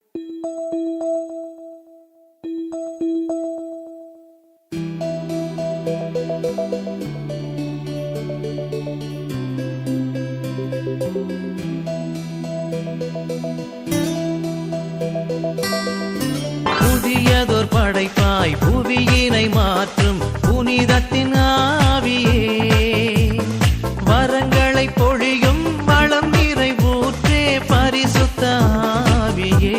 புதியதோர் படைப்பாய் புவியினை மாற்றும் புனிதத்தின் ஆவியே, வரங்களை பொழியும் வளம் நிறைவூற்றே பரிசுத்த ஆவியே.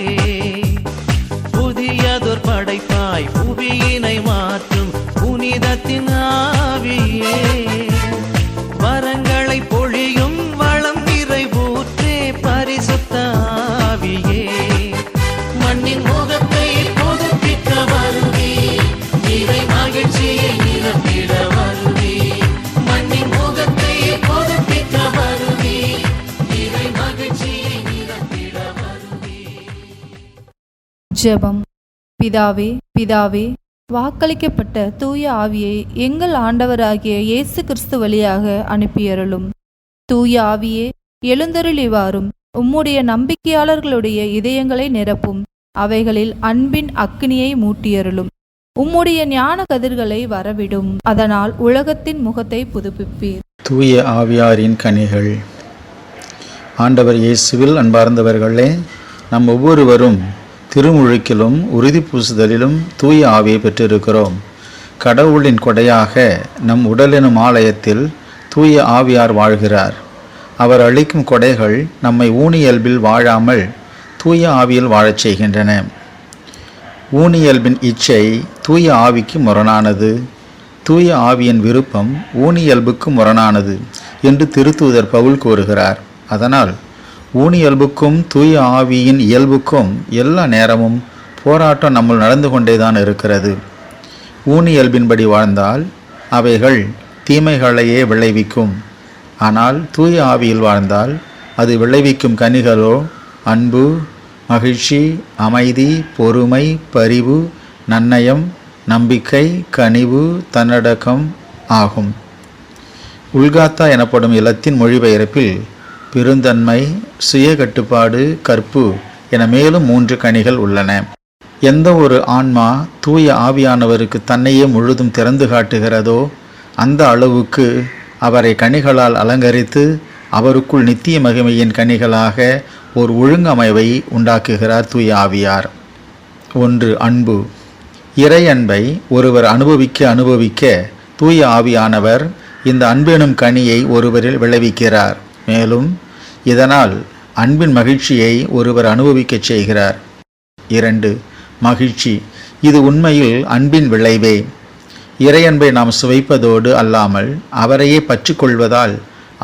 புதியதோர் படைப்பாய் புவியினை மாற்றும் புனிதத்தின் ஆவியே, வரங்களை பொழியும் வளம் நிறைவூற்றே பரிசுத்த ஆவியே. மண்ணின் முகத்தை புதுப்பிக்க வருவே, இறை மகிழ்ச்சியை நிரப்பிட வருவே. மண்ணின் முகத்தை புதுப்பிக்க வருவே, இறை மகிழ்ச்சியை நிரப்பிட வருவே. ஜெபம். பிதாவே, வாக்களிக்கப்பட்ட தூய ஆவியை எங்கள் ஆண்டவராகிய இயேசு கிறிஸ்து வழியாக அனுப்பியருளும். தூய ஆவியே, எழுந்தருளி வாரும். உம்முடைய நம்பிக்கையாளர்களுடைய இதயங்களை நிரப்பும். அவைகளில் அன்பின் அக்கினியை மூட்டியருளும். உம்முடைய ஞான கதிர்களை வரவிடும். அதனால் உலகத்தின் முகத்தை புதுப்பிப்பீர். தூய ஆவியாரின் கனிகள். ஆண்டவர் இயேசுவில் அன்பார்ந்தவர்களே, நம் ஒவ்வொருவரும் திருமுழுக்கிலும் உறுதி பூசுதலிலும் தூய ஆவியை பெற்றிருக்கிறோம். கடவுளின் கொடையாக நம் உடலெனும் ஆலயத்தில் தூய ஆவியார் வாழ்கிறார். அவர் அளிக்கும் கொடைகள் நம்மை ஊனியல்பில் வாழாமல் தூய ஆவியில் வாழச் செய்கின்றன. ஊனியல்பின் இச்சை தூய ஆவிக்கு முரணானது, தூய ஆவியின் விருப்பம் ஊனியல்புக்கு முரணானது என்று திருத்தூதர் பவுல் கூறுகிறார். அதனால் ஊனியல்புக்கும் தூய ஆவியின் இயல்புக்கும் எல்லா நேரமும் போராட்டம் நம்முள் நடந்து கொண்டேதான் இருக்கிறது. ஊனியல்பின்படி வாழ்ந்தால் அவைகள் தீமைகளையே விளைவிக்கும். ஆனால் தூய ஆவியில் வாழ்ந்தால் அது விளைவிக்கும் கனிகளோ அன்பு, மகிழ்ச்சி, அமைதி, பொறுமை, பரிவு, நன்னயம், நம்பிக்கை, கனிவு, தன்னடக்கம் ஆகும். உல்காத்தா எனப்படும் இலத்தின் மொழிபெயர்ப்பில் பெருந்தன்மை, சுய கட்டுப்பாடு, கற்பு என மேலும் 3 கனிகள் உள்ளன. எந்த ஒரு ஆன்மா தூய ஆவியானவருக்கு தன்னையே முழுதும் திறந்து காட்டுகிறதோ அந்த அளவுக்கு அவரை கனிகளால் அலங்கரித்து அவருக்குள் நித்திய மகிமையின் கனிகளாக ஒரு ஒழுங்கமைவை உண்டாக்குகிறார் தூய ஆவியார். 1. அன்பு. இறை அன்பை ஒருவர் அனுபவிக்க தூய ஆவியானவர் இந்த அன்பெனும் கனியை ஒருவரில் விளைவிக்கிறார். மேலும் இதனால் அன்பின் மகிழ்ச்சியை ஒருவர் அனுபவிக்கச் செய்கிறார். 2. மகிழ்ச்சி. இது உண்மையில் அன்பின் விளைவே. இறையன்பை நாம் சுவைப்பதோடு அல்லாமல் அவரையே பற்றி கொள்வதால்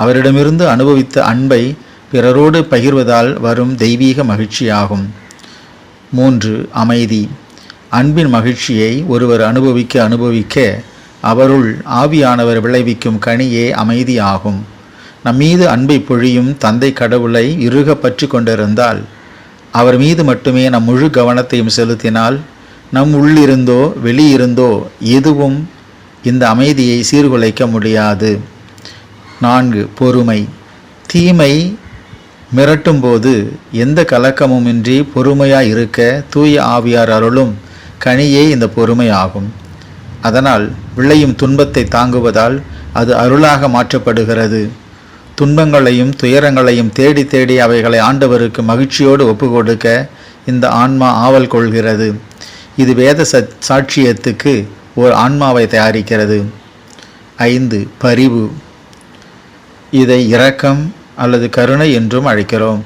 அவரிடமிருந்து அனுபவித்த அன்பை பிறரோடு பகிர்வதால் வரும் தெய்வீக மகிழ்ச்சியாகும். 3. அமைதி. அன்பின் மகிழ்ச்சியை ஒருவர் அனுபவிக்க அவருள் ஆவியானவர் விளைவிக்கும் கனியே அமைதி ஆகும். நம்மீது அன்பை பொழியும் தந்தை கடவுளை இறுக பற்றி கொண்டிருந்தால், அவர் மீது மட்டுமே நம் முழு கவனத்தையும் செலுத்தினால், நம் உள்ளிருந்தோ வெளியிருந்தோ எதுவும் இந்த அமைதியை சீர்குலைக்க முடியாது. 4. பொறுமை. தீமை மிரட்டும் போது எந்த கலக்கமுமின்றி பொறுமையாய் இருக்க தூய ஆவியார் அருளும் கனியே இந்த பொறுமை ஆகும். அதனால் விளையும் துன்பத்தை தாங்குவதால் அது அருளாக மாற்றப்படுகிறது. துன்பங்களையும் துயரங்களையும் தேடி தேடி அவைகளை ஆண்டவருக்கு மகிழ்ச்சியோடு ஒப்புக்கொடுக்க இந்த ஆன்மா ஆவல் கொள்கிறது. இது வேத சாட்சியத்துக்கு ஓர் ஆன்மாவை தயாரிக்கிறது. 5. பரிவு. இதை இரக்கம் அல்லது கருணை என்றும் அழைக்கிறோம்.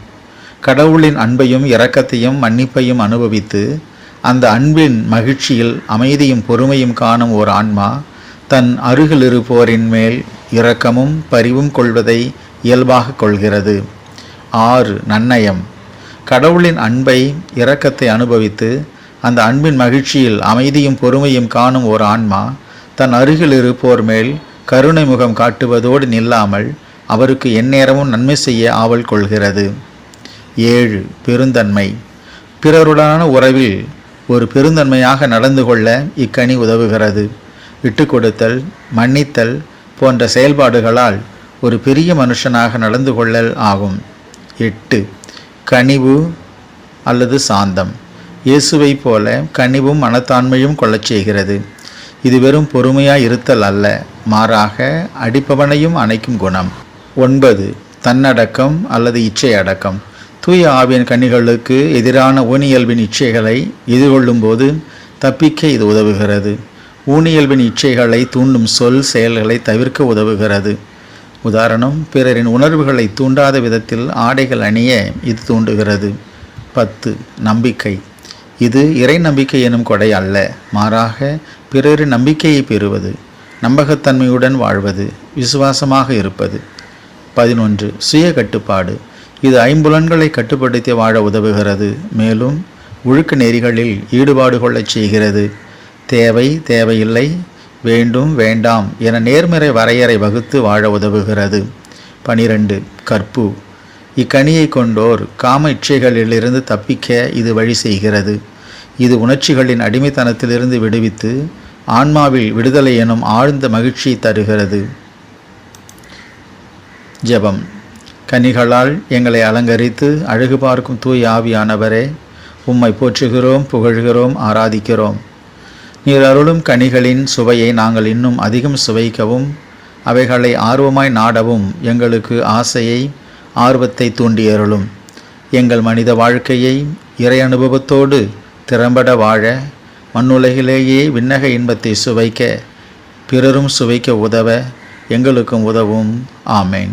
கடவுளின் அன்பையும் இரக்கத்தையும் மன்னிப்பையும் அனுபவித்து அந்த அன்பின் மகிழ்ச்சியில் அமைதியும் பொறுமையும் காணும் ஓர் ஆன்மா தன் அருகில் இருப்போரின் மேல் இரக்கமும் பரிவும் கொள்வதை இயல்பாக கொள்கிறது. 6. நன்னயம். கடவுளின் அன்பை இரக்கத்தை அனுபவித்து அந்த அன்பின் மகிழ்ச்சியில் அமைதியும் பொறுமையும் காணும் ஓர் ஆன்மா தன் அருகில் இருப்போர் மேல் கருணை முகம் காட்டுவதோடு நில்லாமல் அவருக்கு எந்நேரமும் நன்மை செய்ய ஆவல் கொள்கிறது. 7. பெருந்தன்மை. பிறருடனான உறவில் ஒரு பெருந்தன்மையாக நடந்து கொள்ள இக்கனி உதவுகிறது. விட்டு கொடுத்தல், மன்னித்தல் போன்ற செயல்பாடுகளால் ஒரு பெரிய மனுஷனாக நடந்து கொள்ளல் ஆகும். 8. கனிவு, அல்லது சாந்தம். இயேசுவைப் போல கனிவும் மனத்தாண்மையும் கொள்ளச் செய்கிறது. இது வெறும் பொறுமையாய் இருத்தல் அல்ல, மாறாக அடிப்பவனையும் அணைக்கும் குணம். 9. தன்னடக்கம் அல்லது இச்சை அடக்கம். தூய ஆவியின் கனிகளுக்கு எதிரான ஊனியல்பின் இச்சைகளை எதிர்கொள்ளும் போது தப்பிக்க இது உதவுகிறது. ஊனியல்பின் இச்சைகளை தூண்டும் சொல் செயல்களை தவிர்க்க உதவுகிறது. உதாரணம், பிறரின் உணர்வுகளை தூண்டாத விதத்தில் ஆடைகள் அணிய இது தூண்டுகிறது. 10. நம்பிக்கை. இது இறை நம்பிக்கை எனும் கொடை அல்ல, மாறாக பிறரின் நம்பிக்கையை பெறுவது, நம்பகத்தன்மையுடன் வாழ்வது, விசுவாசமாக இருப்பது. 11. சுய கட்டுப்பாடு. இது ஐம்புலன்களை கட்டுப்படுத்தி வாழ உதவுகிறது, மேலும் ஒழுக்க நெறிகளில் ஈடுபாடு கொள்ளச் செய்கிறது. தேவை, தேவையில்லை, வேண்டும், வேண்டாம் என நேர்மறை வரையறை வகுத்து வாழ உதவுகிறது. 12. கற்பு. இக்கனியை கொண்டோர் காம இச்சைகளிலிருந்து தப்பிக்க இது வழி செய்கிறது. இது உணர்ச்சிகளின் அடிமைத்தனத்திலிருந்து விடுவித்து ஆன்மாவில் விடுதலை எனும் ஆழ்ந்த மகிழ்ச்சியை தருகிறது. ஜெபம். கனிகளால் எங்களை அலங்கரித்து அழகு பார்க்கும் தூய ஆவியானவரே, உம்மை போற்றுகிறோம், புகழ்கிறோம், ஆராதிக்கிறோம். நீர் அருளும் கனிகளின் சுவையை நாங்கள் இன்னும் அதிகம் சுவைக்கவும் அவைகளை ஆர்வமாய் நாடவும் எங்களுக்கு ஆசையை, ஆர்வத்தை தூண்டியருளும். எங்கள் மனித வாழ்க்கையை இறை அனுபவத்தோடு திறம்பட வாழ, மண்ணுலகிலேயே விண்ணக இன்பத்தை சுவைக்க, பிறரும் சுவைக்க உதவ எங்களுக்கும் உதவும். ஆமேன்.